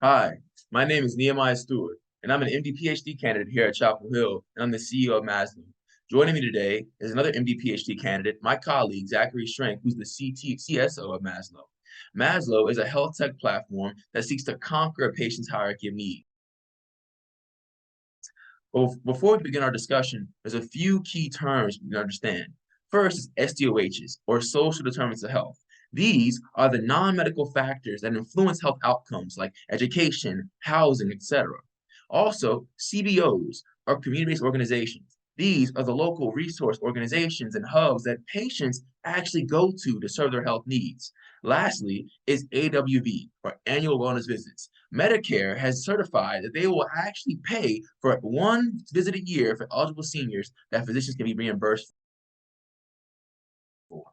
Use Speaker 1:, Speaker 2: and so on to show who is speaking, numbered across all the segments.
Speaker 1: Hi, my name is Nehemiah Stewart, and I'm an MD PhD candidate here at Chapel Hill, and I'm the CEO of MASLOW. Joining me today is another MD PhD candidate, my colleague, Zachary Schrenk, who's the CSO of MASLOW. MASLOW is a health tech platform that seeks to conquer a patient's hierarchy of need. Before we begin our discussion, there's a few key terms we understand. First is SDOHs, or social determinants of health. These are the non-medical factors that influence health outcomes like education, housing, etc. Also, CBOs, or community-based organizations. These are the local resource organizations and hubs that patients actually go to serve their health needs. Lastly is AWV, or annual wellness visits. Medicare has certified that they will actually pay for one visit a year for eligible seniors that physicians can be reimbursed for.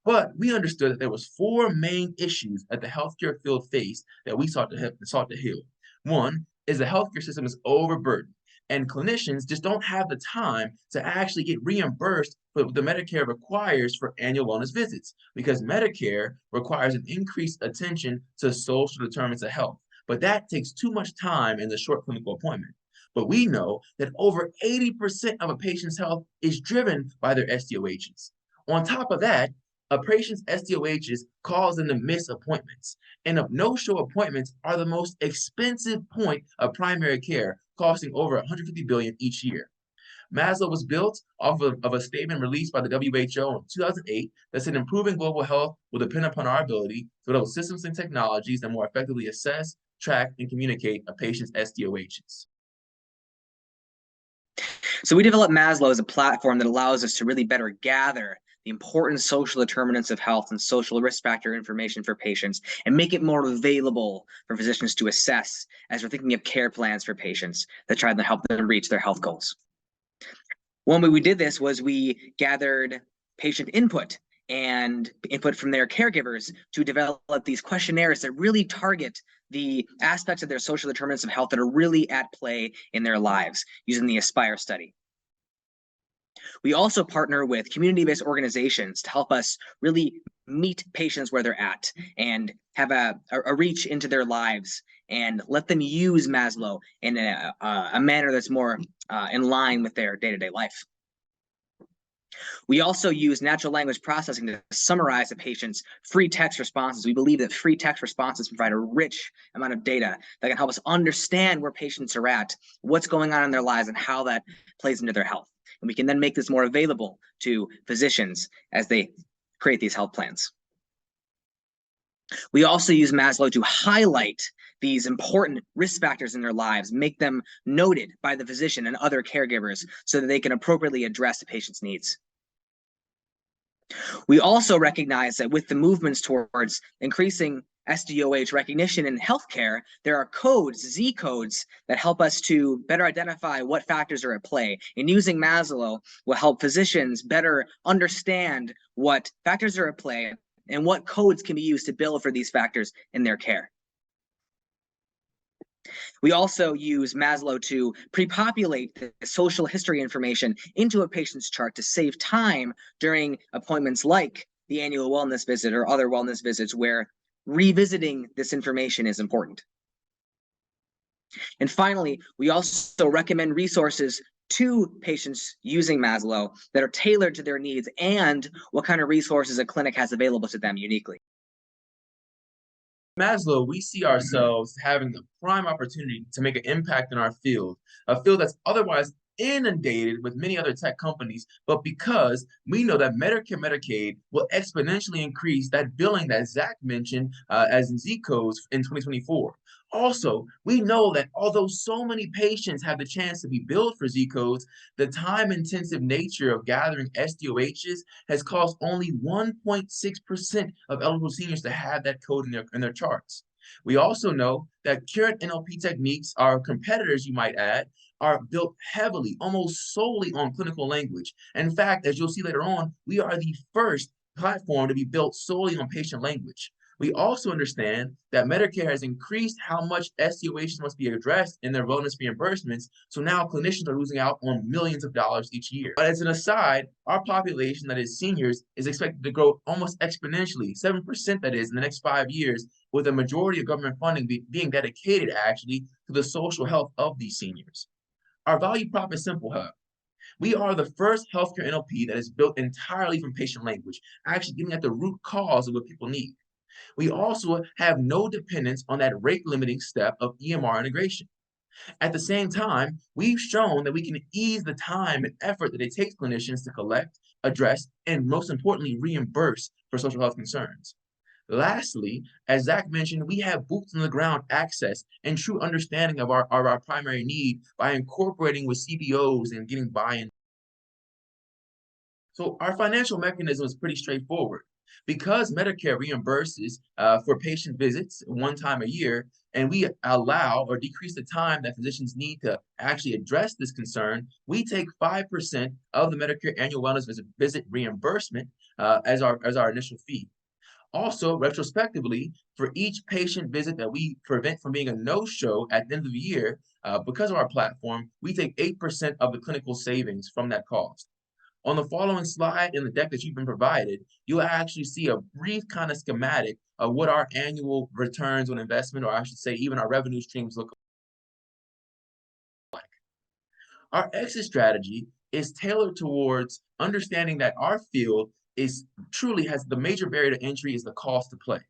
Speaker 1: But we understood that there was four main issues that the healthcare field faced that we sought to heal. One is the healthcare system is overburdened, and clinicians just don't have the time to actually get reimbursed for what the Medicare requires for annual wellness visits, because Medicare requires an increased attention to social determinants of health. But that takes too much time in the short clinical appointment. But we know that over 80% of a patient's health is driven by their SDOHs. On top of that, a patient's SDOHs cause them to miss appointments. And no-show appointments are the most expensive point of primary care, costing over $150 billion each year. MASLOW was built off of a statement released by the WHO in 2008 that said improving global health will depend upon our ability to develop systems and technologies that more effectively assess, track, and communicate a patient's SDOHs.
Speaker 2: So we developed MASLOW as a platform that allows us to really better gather the important social determinants of health and social risk factor information for patients and make it more available for physicians to assess as we're thinking of care plans for patients that try to help them reach their health goals. One way we did this was we gathered patient input and input from their caregivers to develop these questionnaires that really target the aspects of their social determinants of health that are really at play in their lives using the Aspire study. We also partner with community-based organizations to help us really meet patients where they're at and have a reach into their lives and let them use MASLOW in a manner that's more in line with their day-to-day life. We also use natural language processing to summarize a patient's free text responses. We believe that free text responses provide a rich amount of data that can help us understand where patients are at, what's going on in their lives, and how that plays into their health. And we can then make this more available to physicians as they create these health plans. We also use MASLOW to highlight these important risk factors in their lives, make them noted by the physician and other caregivers so that they can appropriately address the patient's needs. We also recognize that with the movements towards increasing SDOH recognition in healthcare, there are codes, Z codes, that help us to better identify what factors are at play. And using MASLOW will help physicians better understand what factors are at play and what codes can be used to bill for these factors in their care. We also use MASLOW to pre-populate the social history information into a patient's chart to save time during appointments like the annual wellness visit or other wellness visits where revisiting this information is important. And finally, we also recommend resources to patients using MASLOW that are tailored to their needs and what kind of resources a clinic has available to them uniquely.
Speaker 1: MASLOW, we see ourselves having the prime opportunity to make an impact in our field, a field that's otherwise inundated with many other tech companies, but because we know that Medicare, Medicaid will exponentially increase that billing that Zach mentioned as in Z codes in 2024. Also, we know that although so many patients have the chance to be billed for Z codes, the time-intensive nature of gathering SDOHs has caused only 1.6% of eligible seniors to have that code in their charts. We also know that current NLP techniques, our competitors, you might add, are built heavily, almost solely on clinical language. In fact, as you'll see later on, we are the first platform to be built solely on patient language. We also understand that Medicare has increased how much SDOHs must be addressed in their wellness reimbursements, so now clinicians are losing out on millions of dollars each year. But as an aside, our population, that is seniors, is expected to grow almost exponentially, 7% that is, in the next 5 years, with a majority of government funding being dedicated actually to the social health of these seniors. Our value prop is simple, however. We are the first healthcare NLP that is built entirely from patient language, actually getting at the root cause of what people need. We also have no dependence on that rate limiting step of EMR integration. At the same time, we've shown that we can ease the time and effort that it takes clinicians to collect, address, and most importantly, reimburse for social health concerns. Lastly, as Zach mentioned, we have boots on the ground access and true understanding of our primary need by incorporating with CBOs and getting buy-in. So our financial mechanism is pretty straightforward. Because Medicare reimburses for patient visits one time a year, and we allow or decrease the time that physicians need to actually address this concern, we take 5% of the Medicare annual wellness visit reimbursement as our initial fee. Also, retrospectively, for each patient visit that we prevent from being a no-show at the end of the year, because of our platform, we take 8% of the clinical savings from that cost. On the following slide in the deck that you've been provided, you'll actually see a brief kind of schematic of what our annual returns on investment, or I should say even our revenue streams look like. Our exit strategy is tailored towards understanding that our field is truly has the major barrier to entry is the cost to play.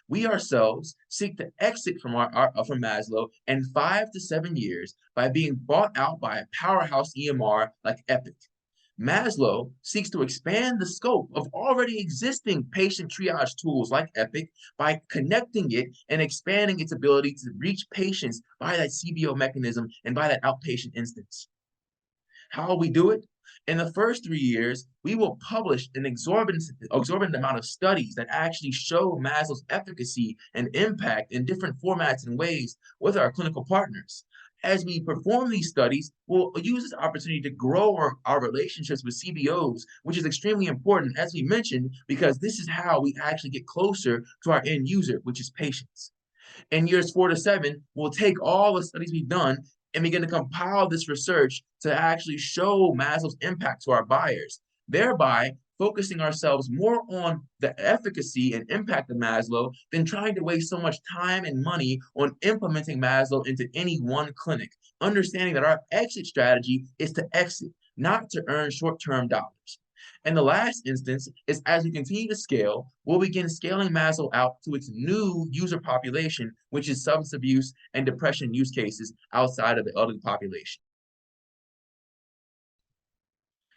Speaker 1: We ourselves seek to exit from from Maslow in 5 to 7 years by being bought out by a powerhouse EMR like Epic. Maslow seeks to expand the scope of already existing patient triage tools like Epic by connecting it and expanding its ability to reach patients by that CBO mechanism and by that outpatient instance. How will we do it? In the first 3 years, we will publish an exorbitant amount of studies that actually show Maslow's efficacy and impact in different formats and ways with our clinical partners. As we perform these studies, we'll use this opportunity to grow our relationships with CBOs, which is extremely important, as we mentioned, because this is how we actually get closer to our end user, which is patients. In years 4 to 7, we'll take all the studies we've done and begin to compile this research to actually show Maslow's impact to our buyers, thereby focusing ourselves more on the efficacy and impact of Maslow than trying to waste so much time and money on implementing Maslow into any one clinic, understanding that our exit strategy is to exit, not to earn short-term dollars. And the last instance is as we continue to scale, we'll begin scaling Maslow out to its new user population, which is substance abuse and depression use cases outside of the elderly population.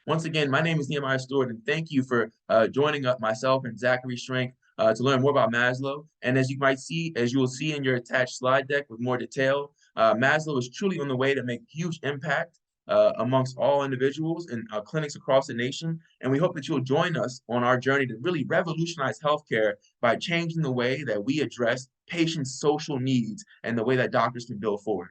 Speaker 1: Once again, my name is Nehemiah Stewart, and thank you for joining up myself and Zachary Schrank to learn more about Maslow. And as you will see in your attached slide deck with more detail, Maslow is truly on the way to make huge impact amongst all individuals and clinics across the nation. And we hope that you'll join us on our journey to really revolutionize healthcare by changing the way that we address patients' social needs and the way that doctors can bill forward.